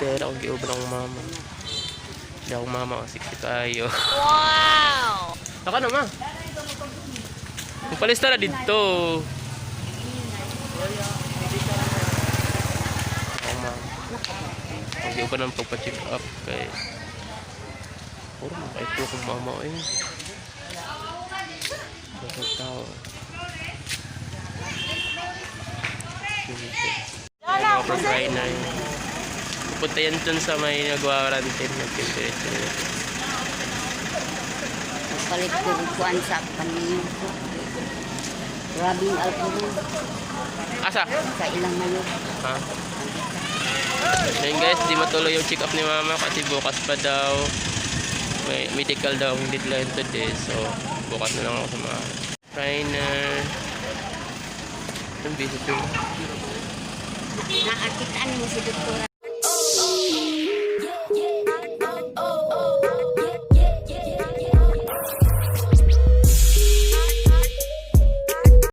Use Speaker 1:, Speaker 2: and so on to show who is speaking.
Speaker 1: Pero ako giubra ng mama. Hindi ako mama kasi kayo.
Speaker 2: Wow!
Speaker 1: Saka na ma. Magpalista na dito. Ako ma. Ang giubra ng pagpa-check up kay puro makaito kong mama eh. Bakit tao? Mga pagkain na yun. Pupunta yan dun sa may nag-quarantine. Nag-temperature.
Speaker 2: Palit ko kuan sa paniyo. Grabing alcohol
Speaker 1: Asa?
Speaker 2: sa ilang mayo.
Speaker 1: Ha? Ayun guys, di matuloy yung check up ni mama kasi bukas pa daw. May medical daw ang deadline today. So, bukas na lang ako sa mga trainer. Ang busy doon.
Speaker 2: Naakitaan mo si doktora.